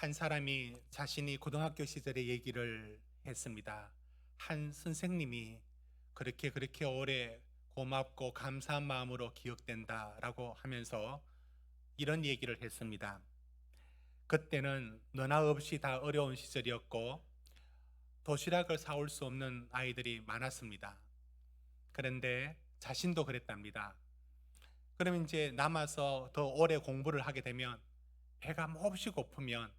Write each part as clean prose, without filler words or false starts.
한 사람이 자신이 고등학교 시절의 얘기를 했습니다. 한 선생님이 그렇게 오래 고맙고 감사한 마음으로 기억된다라고 하면서 이런 얘기를 했습니다. 그때는 너나 없이 다 어려운 시절이었고 도시락을 사올 수 없는 아이들이 많았습니다. 그런데 자신도 그랬답니다. 그러면 이제 남아서 더 오래 공부를 하게 되면 배가 몹시 고프면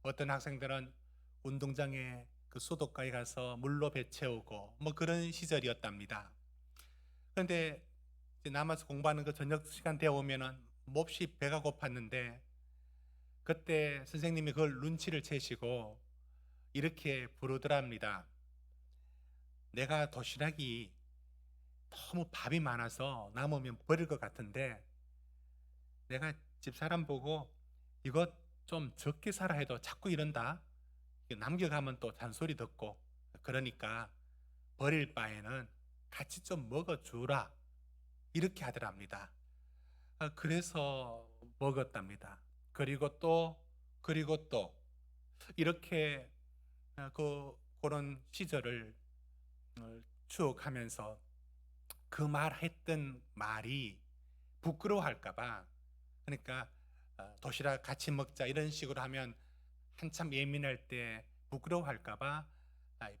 어떤 학생들은 운동장에 그 수도가에 가서 물로 배 채우고 뭐 그런 시절이었답니다. 그런데 이제 남아서 공부하는 그 저녁 시간 되어 오면은 몹시 배가 고팠는데 그때 선생님이 그걸 눈치를 채시고 이렇게 부르더랍니다. 내가 도시락이 너무 밥이 많아서 남으면 버릴 것 같은데 내가 집사람 보고 이것 좀 적게 사라 해도 자꾸 이런다. 남겨가면 또 잔소리 듣고 그러니까 버릴 바에는 같이 좀 먹어주라 이렇게 하더랍니다. 그래서 먹었답니다. 그리고 또 이렇게 그런 시절을 추억하면서 그 말했던 말이 부끄러워할까봐 그러니까 도시락 같이 먹자 이런 식으로 하면 한참 예민할 때 부끄러워할까봐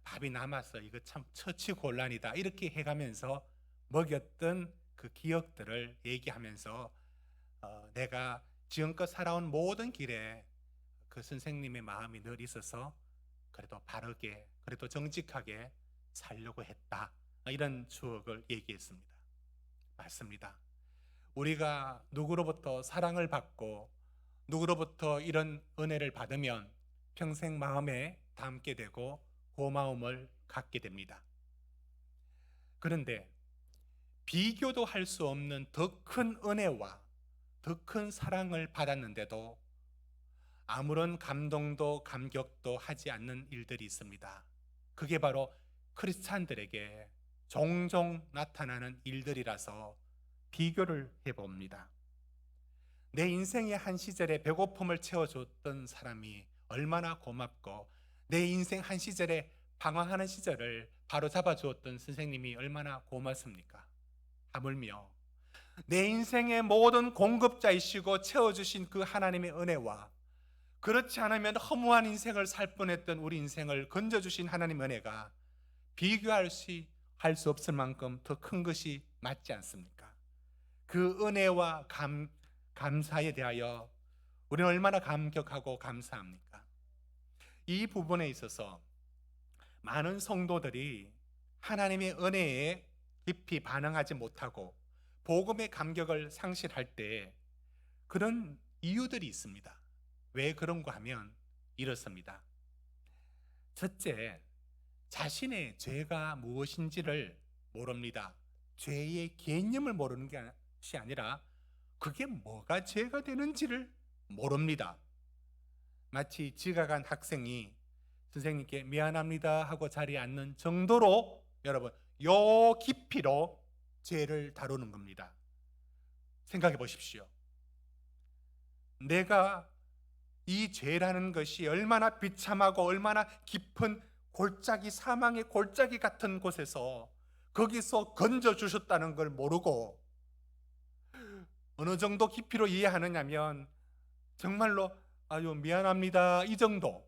밥이 남아서 이거 참 처치곤란이다 이렇게 해가면서 먹였던 그 기억들을 얘기하면서 내가 지금껏 살아온 모든 길에 그 선생님의 마음이 늘 있어서 그래도 바르게 그래도 정직하게 살려고 했다 이런 추억을 얘기했습니다. 맞습니다. 우리가 누구로부터 사랑을 받고 누구로부터 이런 은혜를 받으면 평생 마음에 담게 되고 고마움을 갖게 됩니다. 그런데 비교도 할 수 없는 더 큰 은혜와 더 큰 사랑을 받았는데도 아무런 감동도 감격도 하지 않는 일들이 있습니다. 그게 바로 크리스찬들에게 종종 나타나는 일들이라서 비교를 해봅니다. 내 인생의 한 시절에 배고픔을 채워줬던 사람이 얼마나 고맙고 내 인생 한 시절에 방황하는 시절을 바로잡아 주었던 선생님이 얼마나 고맙습니까? 하물며 내 인생의 모든 공급자이시고 채워주신 그 하나님의 은혜와 그렇지 않으면 허무한 인생을 살 뻔했던 우리 인생을 건져주신 하나님의 은혜가 비교할 할 수 없을 만큼 더 큰 것이 맞지 않습니까? 그 은혜와 감사에 대하여 우리는 얼마나 감격하고 감사합니까? 이 부분에 있어서 많은 성도들이 하나님의 은혜에 깊이 반응하지 못하고 복음의 감격을 상실할 때 그런 이유들이 있습니다. 왜 그런가 하면 이렇습니다. 첫째, 자신의 죄가 무엇인지를 모릅니다. 죄의 개념을 모르는 것이 아니라 그게 뭐가 죄가 되는지를 모릅니다. 마치 지각한 학생이 선생님께 미안합니다 하고 자리에 앉는 정도로 여러분 요 깊이로 죄를 다루는 겁니다. 생각해 보십시오. 내가 이 죄라는 것이 얼마나 비참하고 얼마나 깊은 골짜기 사망의 골짜기 같은 곳에서 거기서 건져주셨다는 걸 모르고 어느 정도 깊이로 이해하느냐면 정말로 아유 미안합니다 이 정도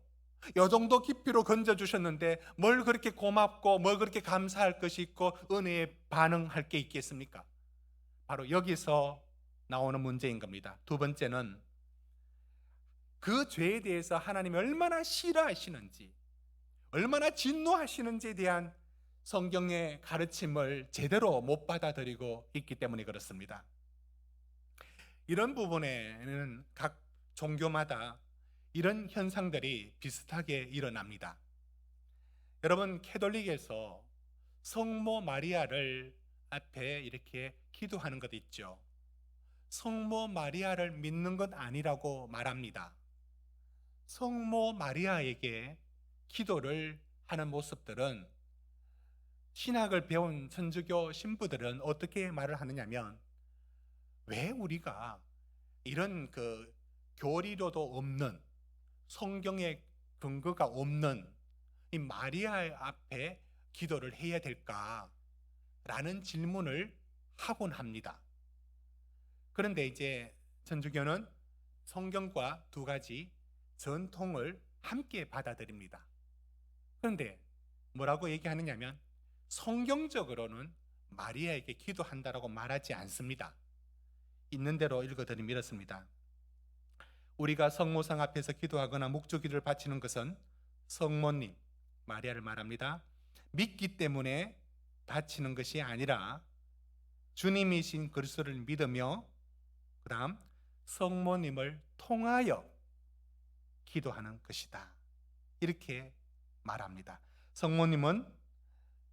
요 정도 깊이로 건져주셨는데 뭘 그렇게 고맙고 뭘 그렇게 감사할 것이 있고 은혜에 반응할 게 있겠습니까? 바로 여기서 나오는 문제인 겁니다. 두 번째는 그 죄에 대해서 하나님이 얼마나 싫어하시는지 얼마나 진노하시는지에 대한 성경의 가르침을 제대로 못 받아들이고 있기 때문에 그렇습니다. 이런 부분에는 각 종교마다 이런 현상들이 비슷하게 일어납니다. 여러분, 캐톨릭에서 성모 마리아를 앞에 이렇게 기도하는 것 있죠. 성모 마리아를 믿는 것 아니라고 말합니다. 성모 마리아에게 기도를 하는 모습들은 신학을 배운 천주교 신부들은 어떻게 말을 하느냐면 왜 우리가 이런 교리로도 없는 성경에 근거가 없는 이 마리아 앞에 기도를 해야 될까라는 질문을 하곤 합니다. 그런데 이제 천주교는 성경과 두 가지 전통을 함께 받아들입니다. 그런데 뭐라고 얘기하느냐면 성경적으로는 마리아에게 기도한다라고 말하지 않습니다. 있는 대로 읽어드리면 이렇습니다. 우리가 성모상 앞에서 기도하거나 묵주기를 바치는 것은 성모님, 마리아를 말합니다. 믿기 때문에 바치는 것이 아니라 주님이신 그리스도를 믿으며 그 다음 성모님을 통하여 기도하는 것이다. 이렇게 말합니다. 성모님은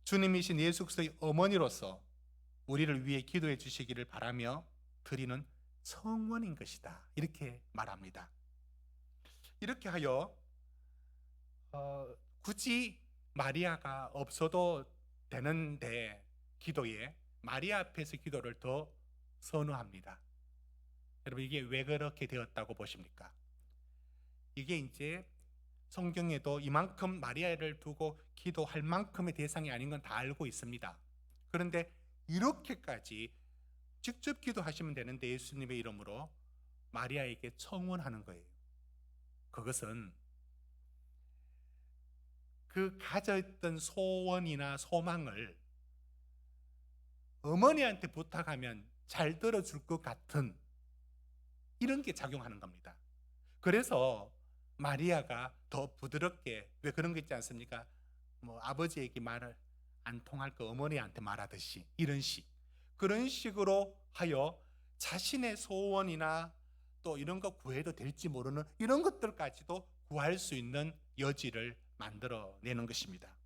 주님이신 예수 그리스도의 어머니로서 우리를 위해 기도해 주시기를 바라며 드리는 성원인 것이다. 이렇게 말합니다. 이렇게 하여 굳이 마리아가 없어도 되는데 기도에 마리아 앞에서 기도를 더 선호합니다. 여러분 이게 왜 그렇게 되었다고 보십니까? 이게 이제 성경에도 이만큼 마리아를 두고 기도할 만큼의 대상이 아닌 건 다 알고 있습니다. 그런데 이렇게까지 직접 기도하시면 되는데 예수님의 이름으로 마리아에게 청원하는 거예요. 그것은 그 가졌던 소원이나 소망을 어머니한테 부탁하면 잘 들어줄 것 같은 이런 게 작용하는 겁니다. 그래서 마리아가 더 부드럽게, 왜 그런 거 있지 않습니까? 뭐 아버지에게 말을 안 통할 거 어머니한테 말하듯이 이런 식, 그런 식으로 하여 자신의 소원이나 또 이런 거 구해도 될지 모르는 이런 것들까지도 구할 수 있는 여지를 만들어내는 것입니다.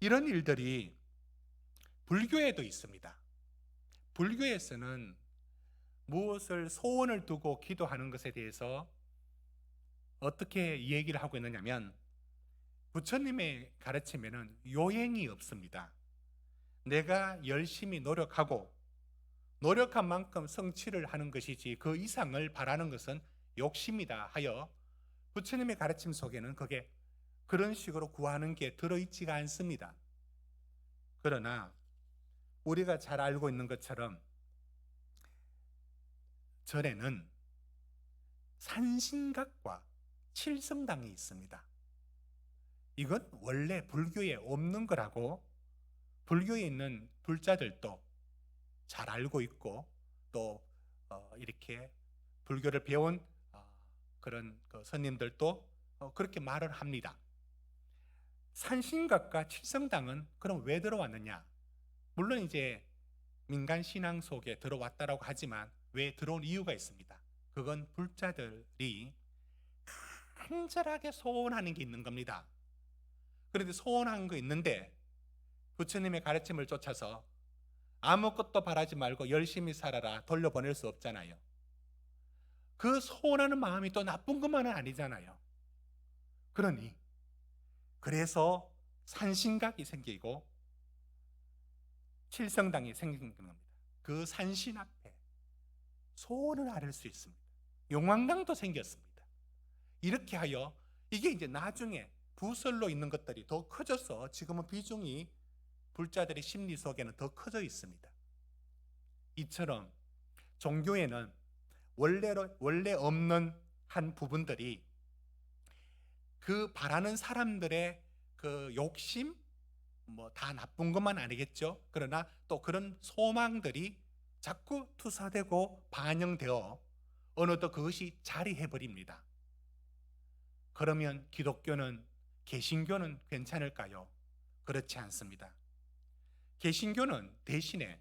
이런 일들이 불교에도 있습니다. 불교에서는 무엇을 소원을 두고 기도하는 것에 대해서 어떻게 얘기를 하고 있느냐면 부처님의 가르침에는 요행이 없습니다. 내가 열심히 노력하고 노력한 만큼 성취를 하는 것이지 그 이상을 바라는 것은 욕심이다 하여 부처님의 가르침 속에는 그게 그런 식으로 구하는 게 들어있지가 않습니다. 그러나 우리가 잘 알고 있는 것처럼 절에는 산신각과 칠성당이 있습니다. 이건 원래 불교에 없는 거라고 불교에 있는 불자들도 잘 알고 있고 또 이렇게 불교를 배운 그런 선님들도 그렇게 말을 합니다. 산신각과 칠성당은 그럼 왜 들어왔느냐? 물론 이제 민간 신앙 속에 들어왔다라고 하지만 왜 들어온 이유가 있습니다. 그건 불자들이 간절하게 소원하는 게 있는 겁니다. 그런데 소원한 거 있는데 부처님의 가르침을 쫓아서 아무것도 바라지 말고 열심히 살아라 돌려보낼 수 없잖아요. 그 소원하는 마음이 또 나쁜 것만은 아니잖아요. 그러니 그래서 산신각이 생기고 칠성당이 생기는 겁니다. 그 산신 앞에 소원을 아뢰 수 있습니다. 용왕당도 생겼습니다. 이렇게 하여 이게 이제 나중에 부설로 있는 것들이 더 커져서 지금은 비중이 불자들의 심리 속에는 더 커져 있습니다. 이처럼 종교에는 원래 없는 한 부분들이 그 바라는 사람들의 그 욕심, 뭐 다 나쁜 것만 아니겠죠. 그러나 또 그런 소망들이 자꾸 투사되고 반영되어 어느덧 그것이 자리해버립니다. 그러면 기독교는, 개신교는 괜찮을까요? 그렇지 않습니다. 개신교는 대신에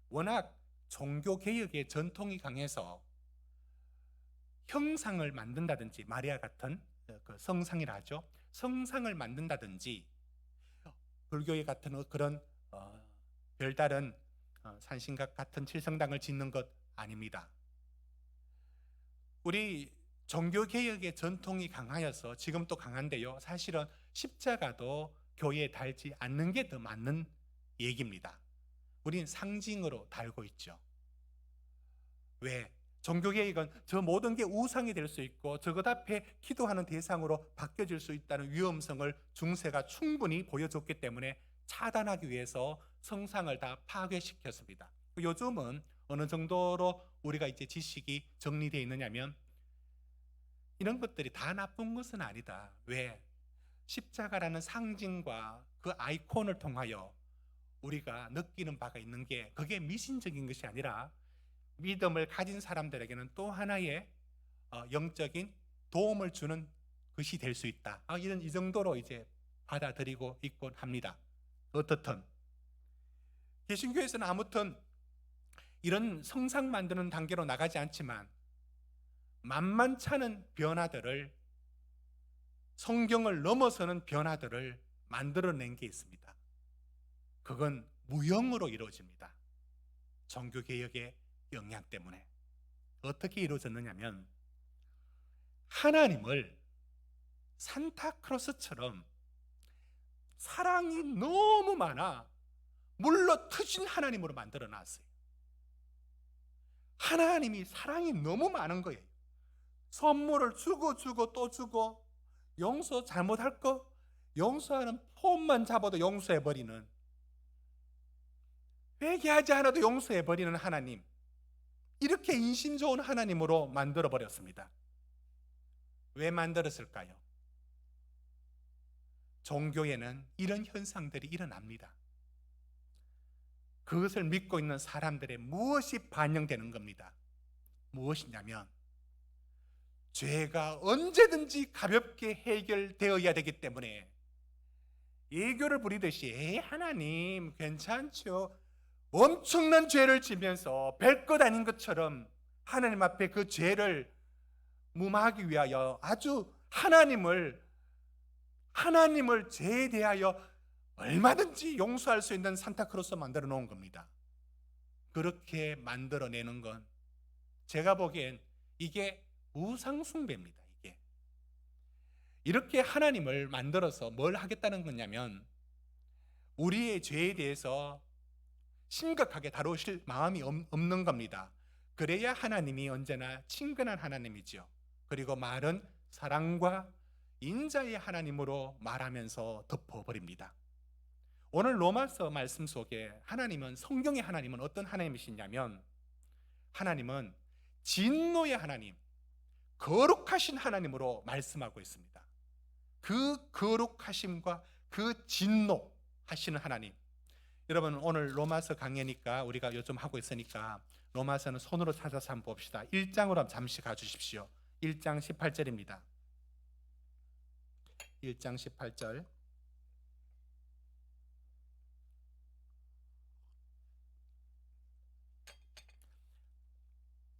워낙 종교개혁의 전통이 강해서 형상을 만든다든지, 마리아 같은 그 성상이라 하죠. 성상을 만든다든지 불교의 같은 그런 별다른 산신각 같은 칠성당을 짓는 것 아닙니다. 우리 종교개혁의 전통이 강하여서 지금 또 강한데요, 사실은 십자가도 교회에 달지 않는 게 더 맞는 얘기입니다. 우린 상징으로 달고 있죠. 왜? 종교개혁은 저 모든 게 우상이 될 수 있고 저것 앞에 기도하는 대상으로 바뀌어질 수 있다는 위험성을 중세가 충분히 보여줬기 때문에 차단하기 위해서 성상을 다 파괴시켰습니다. 요즘은 어느 정도로 우리가 이제 지식이 정리되어 있느냐면 이런 것들이 다 나쁜 것은 아니다. 왜? 십자가라는 상징과 그 아이콘을 통하여 우리가 느끼는 바가 있는 게 그게 미신적인 것이 아니라 믿음을 가진 사람들에게는 또 하나의 영적인 도움을 주는 것이 될 수 있다. 이런 이 정도로 이제 받아들이고 있곤 합니다. 어떻든 개신교에서는 아무튼 이런 성상 만드는 단계로 나가지 않지만 만만찮은 변화들을 성경을 넘어서는 변화들을 만들어낸 게 있습니다. 그건 무형으로 이루어집니다. 종교개혁의 영향 때문에. 어떻게 이루어졌느냐면 하나님을 산타크로스처럼 사랑이 너무 많아 물러 트신 하나님으로 만들어 놨어요. 하나님이 사랑이 너무 많은 거예요. 선물을 주고 또 주고 용서 잘못할 거 용서하는 폼만 잡아도 용서해버리는, 회개하지 않아도 용서해버리는 하나님, 이렇게 인심 좋은 하나님으로 만들어버렸습니다. 왜 만들었을까요? 종교에는 이런 현상들이 일어납니다. 그것을 믿고 있는 사람들의 무엇이 반영되는 겁니다. 무엇이냐면 죄가 언제든지 가볍게 해결되어야 되기 때문에 예교를 부리듯이 하나님 괜찮죠, 엄청난 죄를 지면서 별것 아닌 것처럼 하나님 앞에 그 죄를 무마하기 위하여 아주 하나님을 죄에 대하여 얼마든지 용서할 수 있는 산타크로스 만들어 놓은 겁니다. 그렇게 만들어내는 건 제가 보기엔 이게 우상숭배입니다. 이렇게 하나님을 만들어서 뭘 하겠다는 거냐면 우리의 죄에 대해서 심각하게 다루실 마음이 없는 겁니다. 그래야 하나님이 언제나 친근한 하나님이죠. 그리고 말은 사랑과 인자의 하나님으로 말하면서 덮어버립니다. 오늘 로마서 말씀 속에 하나님은, 성경의 하나님은 어떤 하나님이시냐면 하나님은 진노의 하나님, 거룩하신 하나님으로 말씀하고 있습니다. 그 거룩하심과 그 진노하시는 하나님. 여러분 오늘 로마서 강의니까 우리가 요즘 하고 있으니까 로마서는 손으로 찾아서 한번 봅시다. 1장으로 한번 잠시 가주십시오. 1장 18절입니다. 1장 18절.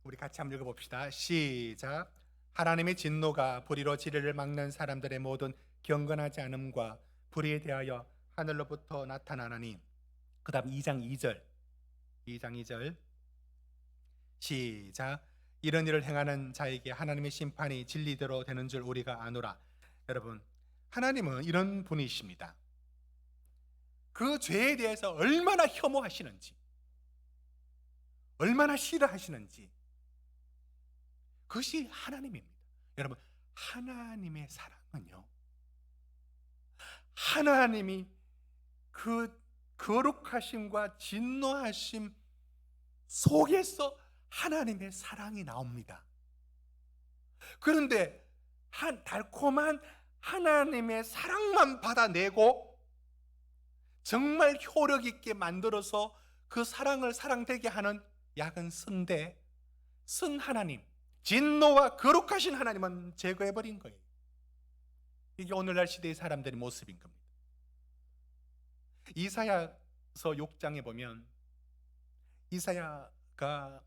우리 같이 한번 읽어봅시다. 시작. 하나님의 진노가 불의로 지리를 막는 사람들의 모든 경건하지 않음과 불의에 대하여 하늘로부터 나타나나니. 그 다음 2장 2절. 2장 2절. 시작. 이런 일을 행하는 자에게 하나님의 심판이 진리대로 되는 줄 우리가 아노라. 여러분, 하나님은 이런 분이십니다. 그 죄에 대해서 얼마나 혐오하시는지, 얼마나 싫어하시는지, 그것이 하나님입니다. 여러분, 하나님의 사랑은요, 하나님이 그 거룩하심과 진노하심 속에서 하나님의 사랑이 나옵니다. 그런데 달콤한 하나님의 사랑만 받아내고 정말 효력 있게 만들어서 그 사랑을 사랑되게 하는 약은 쓴데, 쓴 하나님, 진노와 거룩하신 하나님은 제거해버린 거예요. 이게 오늘날 시대의 사람들의 모습인 겁니다. 이사야서 6장에 보면 이사야가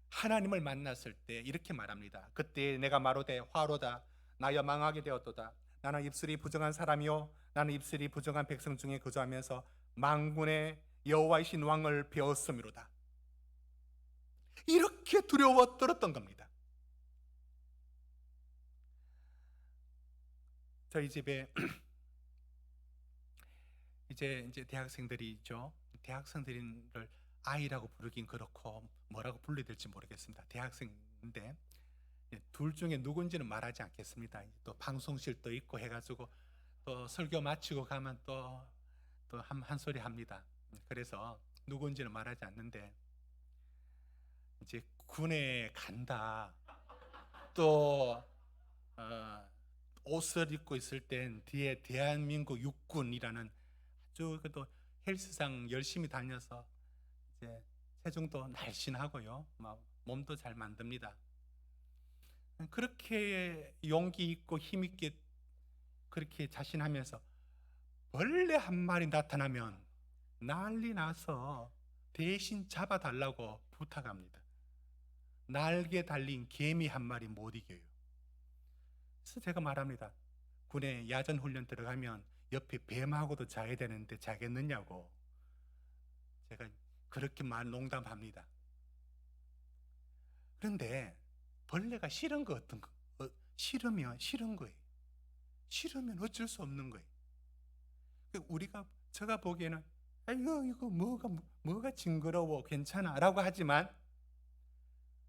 하나님을 만났을 때 이렇게 말합니다. 그때 내가 마로되 화로다, 나여 망하게 되었도다. 나는 입술이 부정한 사람이요 나는 입술이 부정한 백성 중에 거주하면서 만군의 여호와이신 왕을 배웠음이로다. 이렇게 두려워 떨었던 겁니다. 저희 집에 이제 대학생들이 있죠. 대학생들을 아이라고 부르긴 그렇고 뭐라고 불러야 될지 모르겠습니다. 대학생인데 둘 중에 누군지는 말하지 않겠습니다. 또 방송실도 있고 해가지고 또 설교 마치고 가면 또 한 소리 합니다. 그래서 누군지는 말하지 않는데 이제 군에 간다. 또 옷을 입고 있을 땐 뒤에 대한민국 육군이라는 아주 그래도 헬스장 열심히 다녀서 이제 체중도 날씬하고요, 막 몸도 잘 만듭니다. 그렇게 용기 있고 힘 있게 그렇게 자신하면서 벌레 한 마리 나타나면 난리 나서 대신 잡아달라고 부탁합니다. 날개 달린 개미 한 마리 못 이겨요. 그래서 제가 말합니다. 군에 야전 훈련 들어가면 옆에 뱀하고도 자야 되는데 자겠느냐고 제가 그렇게 농담합니다. 그런데 벌레가 싫은 거 어떤 거? 싫으면 싫은 거예요. 싫으면 어쩔 수 없는 거예요. 제가 보기에는 아이고 이거 뭐가 징그러워 괜찮아 라고 하지만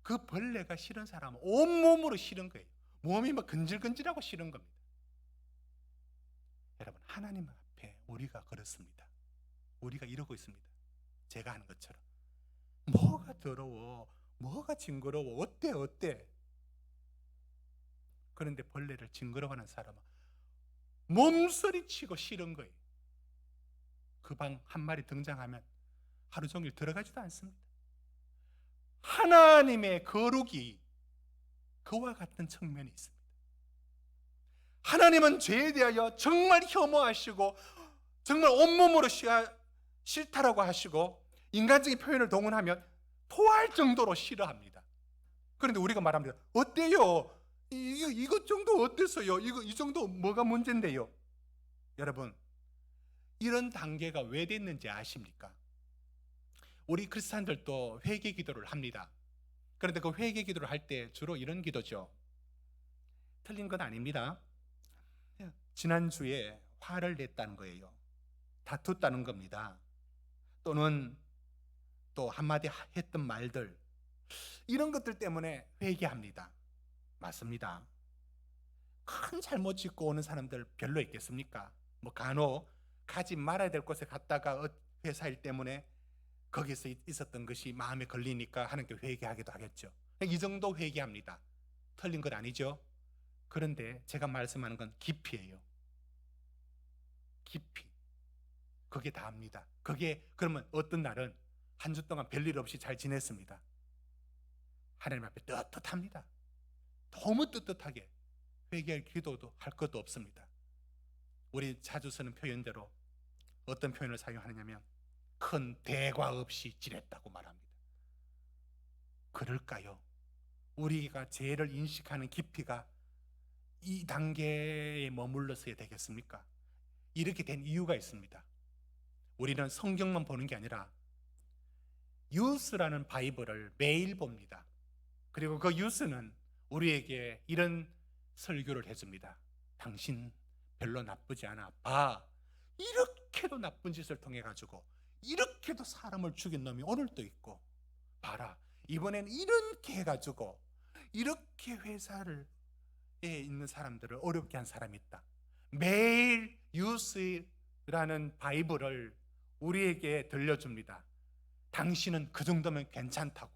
그 벌레가 싫은 사람은 온몸으로 싫은 거예요. 몸이 막 근질근질하고 싫은 겁니다. 여러분, 하나님 앞에 우리가 그렇습니다. 우리가 이러고 있습니다. 제가 하는 것처럼 뭐가 더러워, 뭐가 징그러워, 어때? 그런데 벌레를 징그러워하는 사람은 몸서리치고 싫은 거예요. 그 방 한 마리 등장하면 하루 종일 들어가지도 않습니다. 하나님의 거룩이 그와 같은 측면이 있습니다. 하나님은 죄에 대하여 정말 혐오하시고 정말 온몸으로 싫다라고 하시고 인간적인 표현을 동원하면 토할 정도로 싫어합니다. 그런데 우리가 말합니다. 어때요? 이것 정도 어땠어요? 이 정도 뭐가 문제인데요? 여러분, 이런 단계가 왜 됐는지 아십니까? 우리 크리스찬들도 회개 기도를 합니다. 그런데 그 회개 기도를 할 때 주로 이런 기도죠. 틀린 건 아닙니다. 지난주에 화를 냈다는 거예요. 다퉜다는 겁니다. 또는 또 한마디 했던 말들, 이런 것들 때문에 회개합니다. 맞습니다. 큰 잘못 짓고 오는 사람들 별로 있겠습니까? 뭐 간혹 가지 말아야 될 곳에 갔다가 회사 일 때문에 거기서 있었던 것이 마음에 걸리니까 하나님께 회개하기도 하겠죠. 이 정도 회개합니다. 틀린 건 아니죠. 그런데 제가 말씀하는 건 깊이에요. 깊이. 그게 다입니다. 그게 그러면 어떤 날은 한 주 동안 별일 없이 잘 지냈습니다. 하나님 앞에 떳떳합니다. 너무 떳떳하게 회개할 기도도 할 것도 없습니다. 우리 자주 쓰는 표현대로 어떤 표현을 사용하느냐면 큰 대과 없이 지냈다고 말합니다. 그럴까요? 우리가 죄를 인식하는 깊이가 이 단계에 머물러서야 되겠습니까? 이렇게 된 이유가 있습니다. 우리는 성경만 보는 게 아니라 유스라는 바이블을 매일 봅니다. 그리고 그 유스는 우리에게 이런 설교를 해줍니다. 당신 별로 나쁘지 않아. 봐. 이렇게도 나쁜 짓을 통해 가지고 이렇게도 사람을 죽인 놈이 오늘도 있고, 봐라. 이번엔 이렇게 해가지고 이렇게 회사에 있는 사람들을 어렵게 한 사람이 있다. 매일 유스라는 바이블을 우리에게 들려줍니다. 당신은 그 정도면 괜찮다고.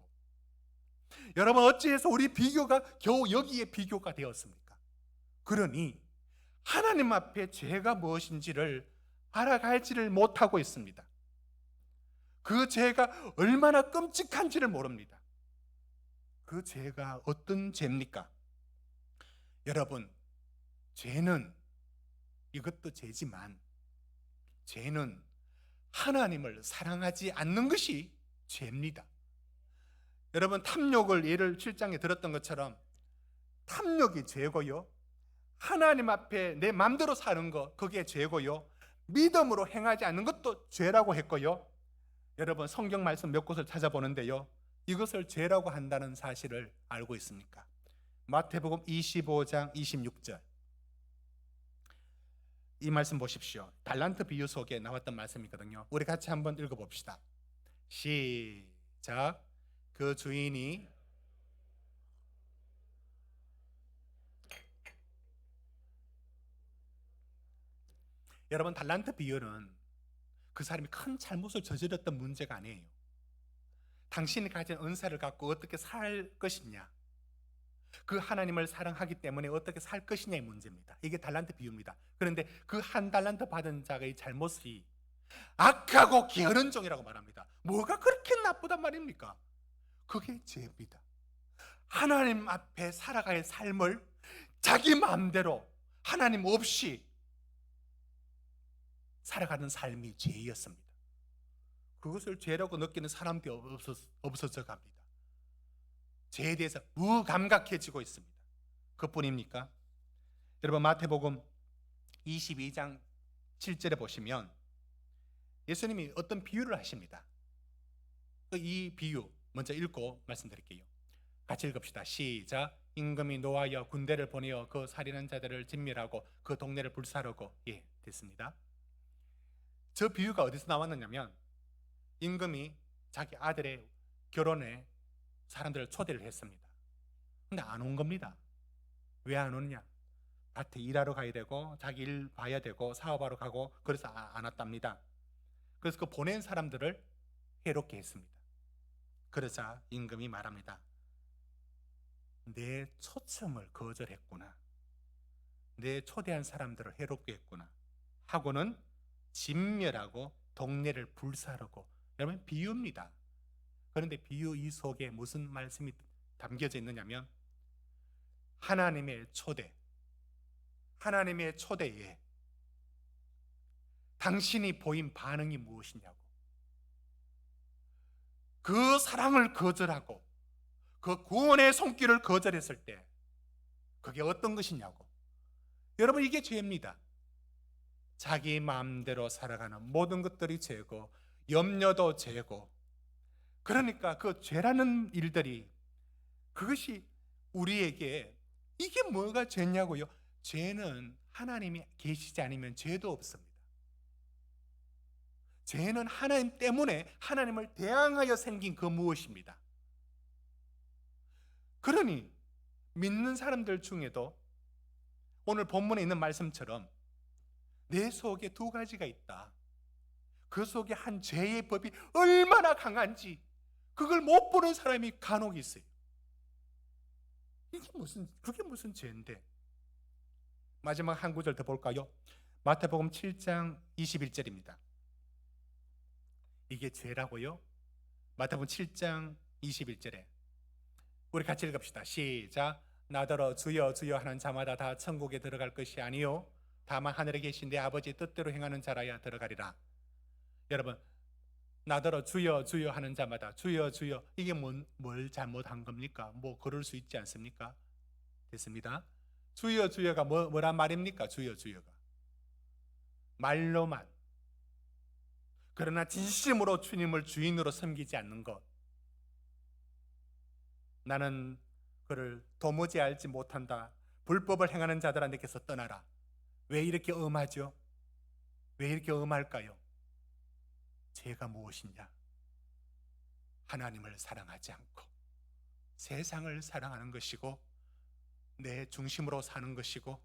여러분, 어찌해서 우리 비교가 겨우 여기에 비교가 되었습니까? 그러니 하나님 앞에 죄가 무엇인지를 알아갈지를 못하고 있습니다. 그 죄가 얼마나 끔찍한지를 모릅니다. 그 죄가 어떤 죄입니까? 여러분, 죄는 이것도 죄지만 죄는 하나님을 사랑하지 않는 것이 죄입니다. 여러분, 탐욕을 예를 7장에 들었던 것처럼 탐욕이 죄고요, 하나님 앞에 내 마음대로 사는 거 그게 죄고요, 믿음으로 행하지 않는 것도 죄라고 했고요. 여러분, 성경 말씀 몇 곳을 찾아보는데요, 이것을 죄라고 한다는 사실을 알고 있습니까? 마태복음 25장 26절 이 말씀 보십시오. 달란트 비유 속에 나왔던 말씀이거든요. 우리 같이 한번 읽어봅시다. 시작. 그 주인이 여러분 달란트 비유는 그 사람이 큰 잘못을 저질렀던 문제가 아니에요. 당신이 가진 은사를 갖고 어떻게 살 것이냐, 그 하나님을 사랑하기 때문에 어떻게 살 것이냐의 문제입니다. 이게 달란트 비유입니다. 그런데 그 한 달란트 받은 자의 잘못이 악하고 게으른 종이라고 말합니다. 뭐가 그렇게 나쁘단 말입니까? 그게 죄입니다. 하나님 앞에 살아갈 삶을 자기 마음대로 하나님 없이 살아가는 삶이 죄였습니다. 그것을 죄라고 느끼는 사람들이 없어져 갑니다. 죄에 대해서 무감각해지고 있습니다. 그뿐입니까? 여러분 마태복음 22장 7절에 보시면 예수님이 어떤 비유를 하십니다. 이 비유 먼저 읽고 말씀드릴게요. 같이 읽읍시다. 시작. 임금이 노하여 군대를 보내어 그 살인한 자들을 진멸하고 그 동네를 불사르고. 예, 됐습니다. 저 비유가 어디서 나왔느냐면 임금이 자기 아들의 결혼에 사람들을 초대를 했습니다. 근데 안 온 겁니다. 왜 안 오느냐? 밭에 일하러 가야 되고 자기 일 봐야 되고 사업하러 가고, 그래서 안 왔답니다. 그래서 그 보낸 사람들을 해롭게 했습니다. 그러자 임금이 말합니다. 내 초청을 거절했구나, 내 초대한 사람들을 해롭게 했구나 하고는 진멸하고 동네를 불사르고. 여러분 비유입니다. 그런데 비유 이 속에 무슨 말씀이 담겨져 있느냐면 하나님의 초대에 당신이 보인 반응이 무엇이냐고, 그 사랑을 거절하고 그 구원의 손길을 거절했을 때 그게 어떤 것이냐고. 여러분 이게 죄입니다. 자기 마음대로 살아가는 모든 것들이 죄고 염려도 죄고, 그러니까 그 죄라는 일들이, 그것이 우리에게 이게 뭐가 죄냐고요? 죄는 하나님이 계시지 않으면 죄도 없습니다. 죄는 하나님 때문에 하나님을 대항하여 생긴 그 무엇입니다. 그러니 믿는 사람들 중에도 오늘 본문에 있는 말씀처럼 내 속에 두 가지가 있다. 그 속에 한 죄의 법이 얼마나 강한지 그걸 못 보는 사람이 간혹 있어요. 그게 무슨 죄인데? 마지막 한 구절 더 볼까요? 마태복음 7장 21절입니다. 이게 죄라고요? 마태복음 7장 21절에 우리 같이 읽읍시다. 시작. 나더러 주여 주여 하는 자마다 다 천국에 들어갈 것이 아니요 다만 하늘에 계신 내 아버지의 뜻대로 행하는 자라야 들어가리라. 여러분 나더러 주여 주여 하는 자마다 주여 주여, 이게 뭘 잘못한 겁니까? 뭐 그럴 수 있지 않습니까? 됐습니다. 주여 주여가 뭐란 말입니까? 주여 주여가 말로만, 그러나 진심으로 주님을 주인으로 섬기지 않는 것. 나는 그를 도무지 알지 못한다, 불법을 행하는 자들아 내게서 떠나라. 왜 이렇게 엄하죠? 왜 이렇게 엄할까요? 죄가 무엇이냐? 하나님을 사랑하지 않고 세상을 사랑하는 것이고 내 중심으로 사는 것이고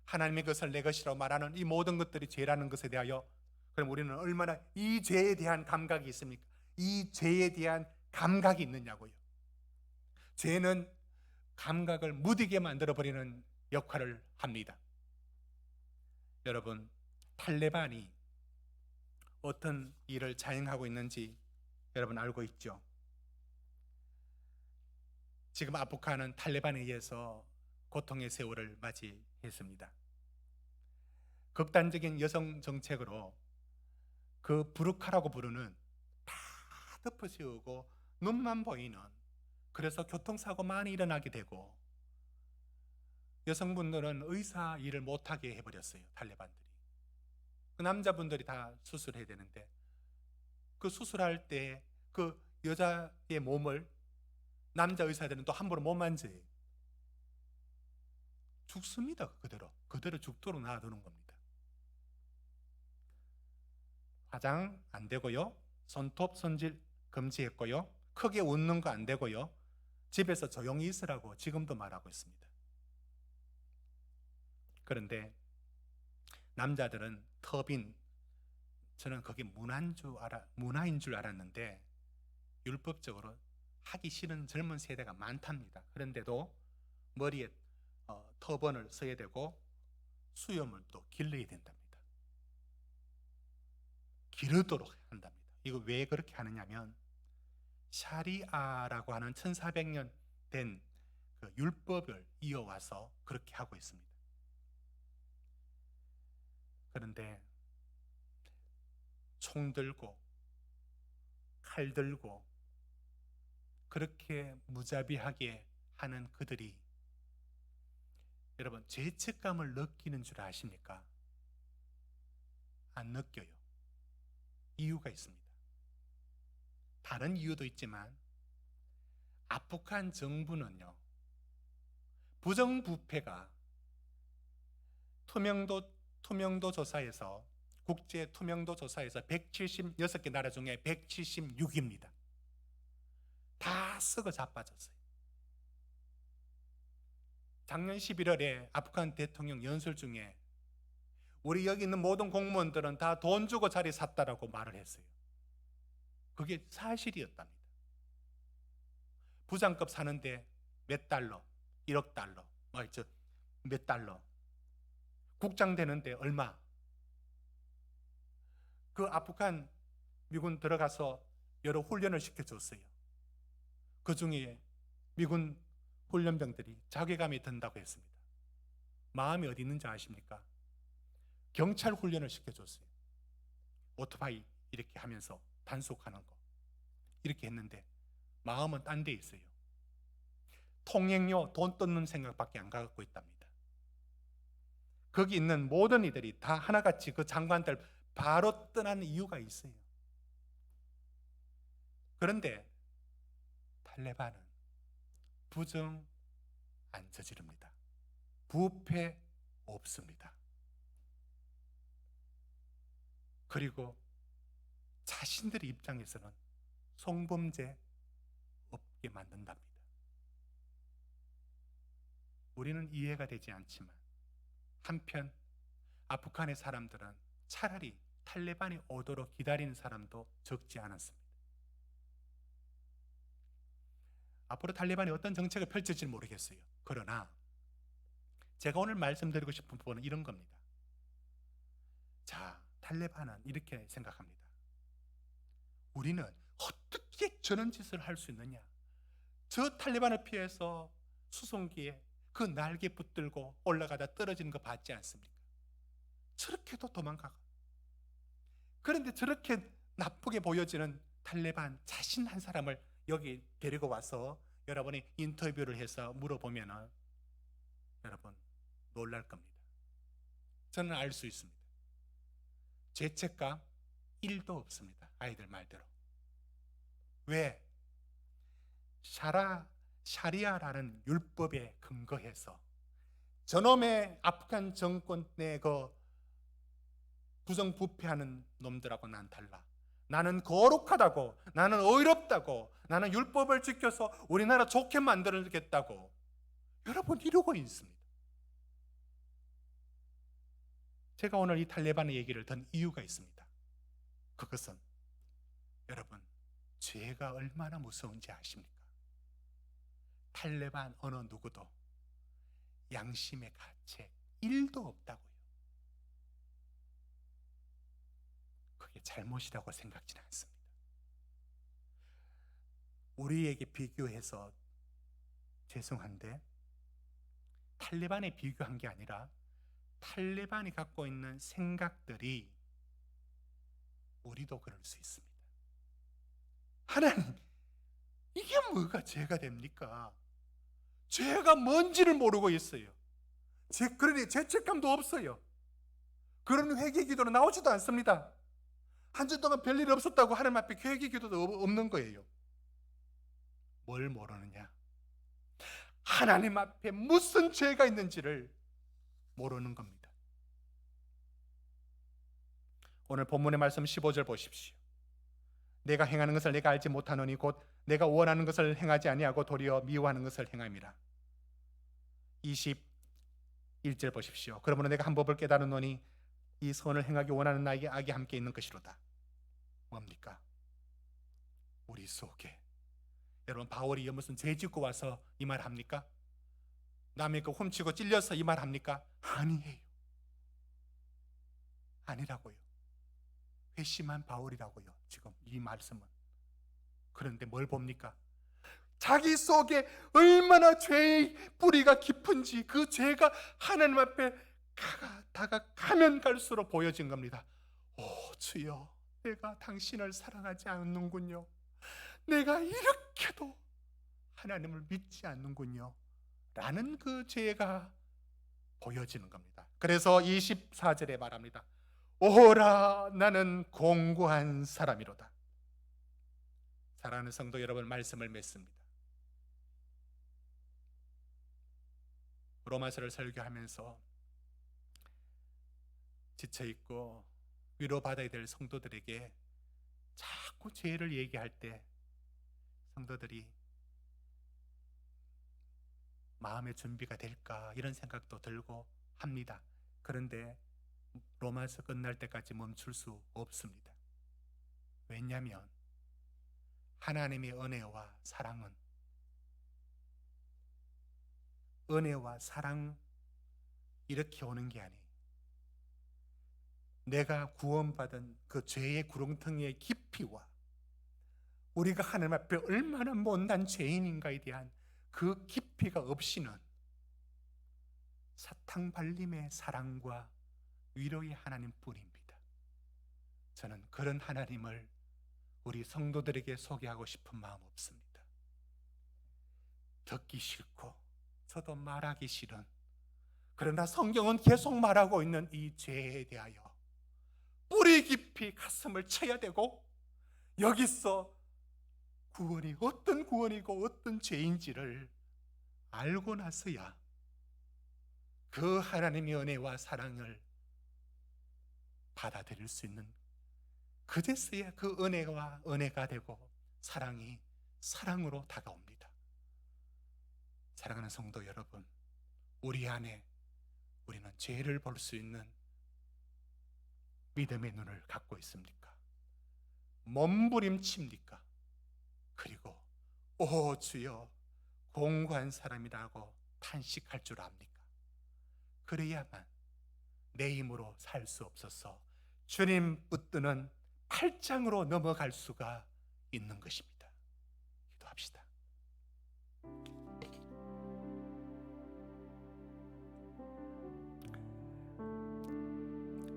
하나님의 것을 내 것이라고 말하는 이 모든 것들이 죄라는 것에 대하여, 그럼 우리는 얼마나 이 죄에 대한 감각이 있습니까? 이 죄에 대한 감각이 있느냐고요. 죄는 감각을 무디게 만들어버리는 역할을 합니다. 여러분 탈레반이 어떤 일을 자행하고 있는지 여러분 알고 있죠? 지금 아프간은 탈레반에 의해서 고통의 세월을 맞이했습니다. 극단적인 여성 정책으로 그 부르카라고 부르는 다 덮어씌우고 눈만 보이는, 그래서 교통사고 많이 일어나게 되고 여성분들은 의사 일을 못하게 해버렸어요. 탈레반들이. 그 남자분들이 다 수술해야 되는데 그 수술할 때 그 여자의 몸을 남자 의사들은 또 함부로 못 만져요. 죽습니다. 그대로 죽도록 놔두는 겁니다. 화장 안 되고요, 손톱, 손질 금지했고요. 크게 웃는 거 안 되고요. 집에서 조용히 있으라고 지금도 말하고 있습니다. 그런데 남자들은 터빈, 저는 그게 문화인 줄 알았는데 율법적으로 하기 싫은 젊은 세대가 많답니다. 그런데도 머리에 터번을 써야 되고 수염을 또 길러야 된답니다. 기르도록 한답니다. 이거 왜 그렇게 하느냐면 샤리아라고 하는 1400년 된 그 율법을 이어와서 그렇게 하고 있습니다. 그런데 총 들고 칼 들고 그렇게 무자비하게 하는 그들이 여러분 죄책감을 느끼는 줄 아십니까? 안 느껴요. 이유가 있습니다. 다른 이유도 있지만 아프간 정부는요, 부정부패가 투명도 조사에서, 국제 투명도 조사에서 176개 나라 중에 176입니다. 다 썩어 자빠졌어요. 작년 11월에 아프간 대통령 연설 중에 우리 여기 있는 모든 공무원들은 다 돈 주고 자리 샀다라고 말을 했어요. 그게 사실이었답니다. 부장급 사는데 몇 달러, 1억 달러, 몇 달러. 국장 되는데 얼마? 그 아프간 미군 들어가서 여러 훈련을 시켜줬어요. 그 중에 미군 훈련병들이 자괴감이 든다고 했습니다. 마음이 어디 있는지 아십니까? 경찰 훈련을 시켜줬어요. 오토바이 이렇게 하면서 단속하는 거 이렇게 했는데 마음은 딴 데 있어요. 통행료 돈 뜯는 생각밖에 안 갖고 있답니다. 거기 있는 모든 이들이 다 하나같이 그 장관들 바로 떠나는 이유가 있어요. 그런데 탈레반은 부정 안 저지릅니다. 부패 없습니다. 그리고 자신들의 입장에서는 성범죄 없게 만든답니다. 우리는 이해가 되지 않지만 한편 아프간의 사람들은 차라리 탈레반이 오도록 기다리는 사람도 적지 않았습니다. 앞으로 탈레반이 어떤 정책을 펼칠지 모르겠어요. 그러나 제가 오늘 말씀드리고 싶은 부분은 이런 겁니다. 자, 탈레반은 이렇게 생각합니다. 우리는 어떻게 저런 짓을 할 수 있느냐? 저 탈레반을 피해서 수송기에 그 날개 붙들고 올라가다 떨어지는 거 봤지 않습니까? 저렇게도 도망가고. 그런데 저렇게 나쁘게 보여지는 탈레반 자신 한 사람을 여기 데리고 와서 여러분이 인터뷰를 해서 물어보면 여러분 놀랄 겁니다. 저는 알 수 있습니다. 죄책감 1도 없습니다. 아이들 말대로. 왜? 샤리아라는 율법에 근거해서 저놈의 아프간 정권의 그 부정부패하는 놈들하고 난 달라. 나는 거룩하다고, 나는 의롭다고, 나는 율법을 지켜서 우리나라 좋게 만들겠다고 여러분 이러고 있습니다. 제가 오늘 이 탈레반의 얘기를 든 이유가 있습니다. 그것은 여러분 죄가 얼마나 무서운지 아십니까? 탈레반 어느 누구도 양심의 가책 1도 없다고요. 그게 잘못이라고 생각지는 않습니다. 우리에게 비교해서 죄송한데 탈레반에 비교한 게 아니라 탈레반이 갖고 있는 생각들이 우리도 그럴 수 있습니다. 하나님, 이게 뭐가 죄가 됩니까? 죄가 뭔지를 모르고 있어요. 그러니 죄책감도 없어요. 그런 회개 기도는 나오지도 않습니다. 한 주 동안 별일 없었다고 하나님 앞에 회개 기도도 없는 거예요. 뭘 모르느냐? 하나님 앞에 무슨 죄가 있는지를 모르는 겁니다. 오늘 본문의 말씀 15절 보십시오. 내가 행하는 것을 내가 알지 못하노니 곧 내가 원하는 것을 행하지 아니하고 도리어 미워하는 것을 행함이라. 21절 보십시오. 그러므로 내가 한 법을 깨달으노니 이 선을 행하기 원하는 나에게 악이 함께 있는 것이로다. 뭡니까? 우리 속에. 여러분, 바울이 무슨 죄 짓고 와서 이 말 합니까? 남의 거 훔치고 찔려서 이 말 합니까? 아니에요. 아니라고요. 회심한 바울이라고요. 지금 이 말씀은. 그런데 뭘 봅니까? 자기 속에 얼마나 죄의 뿌리가 깊은지, 그 죄가 하나님 앞에 다가가면 갈수록 보여진 겁니다. 오, 주여, 내가 당신을 사랑하지 않는군요. 내가 이렇게도 하나님을 믿지 않는군요. 라는 그 죄가 보여지는 겁니다. 그래서 24절에 말합니다. 오라, 나는 공고한 사람이로다. 사랑하는 성도 여러분, 말씀을 맺습니다. 로마서를 설교하면서 지쳐있고 위로받아야 될 성도들에게 자꾸 죄를 얘기할 때 성도들이 마음의 준비가 될까 이런 생각도 들고 합니다. 그런데 로마서 끝날 때까지 멈출 수 없습니다. 왜냐하면 하나님의 은혜와 사랑은 은혜와 사랑 이렇게 오는 게 아니에요. 내가 구원받은 그 죄의 구렁텅이의 깊이와 우리가 하나님 앞에 얼마나 못난 죄인인가에 대한 그 깊이가 없이는 사탕발림의 사랑과 위로의 하나님뿐입니다. 저는 그런 하나님을 우리 성도들에게 소개하고 싶은 마음 없습니다. 듣기 싫고 저도 말하기 싫은, 그러나 성경은 계속 말하고 있는 이 죄에 대하여 뿌리 깊이 가슴을 쳐야 되고, 여기서 구원이 어떤 구원이고 어떤 죄인지를 알고 나서야 그 하나님의 은혜와 사랑을 받아들일 수 있는, 그제서야 그 은혜가 은혜가 되고 사랑이 사랑으로 다가옵니다. 사랑하는 성도 여러분, 우리 안에 우리는 죄를 볼 수 있는 믿음의 눈을 갖고 있습니까? 몸부림칩니까? 그리고 오 주여, 공고한 사람이라고 탄식할 줄 압니까? 그래야만 내 힘으로 살 수 없어서 주님 붙드는 팔짱으로 넘어갈 수가 있는 것입니다. 기도합시다.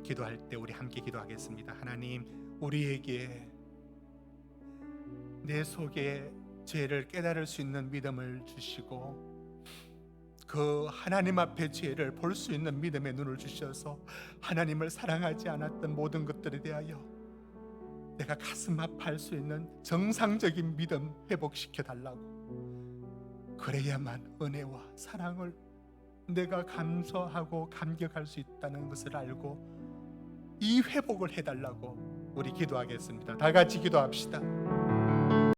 기도할 때 우리 함께 기도하겠습니다. 하나님, 우리에게 내 속에 죄를 깨달을 수 있는 믿음을 주시고 그 하나님 앞에 죄를 볼 수 있는 믿음의 눈을 주셔서 하나님을 사랑하지 않았던 모든 것들에 대하여 내가 가슴 아파할 수 있는 정상적인 믿음 회복시켜 달라고, 그래야만 은혜와 사랑을 내가 감사하고 감격할 수 있다는 것을 알고 이 회복을 해달라고 우리 기도하겠습니다. 다 같이 기도합시다.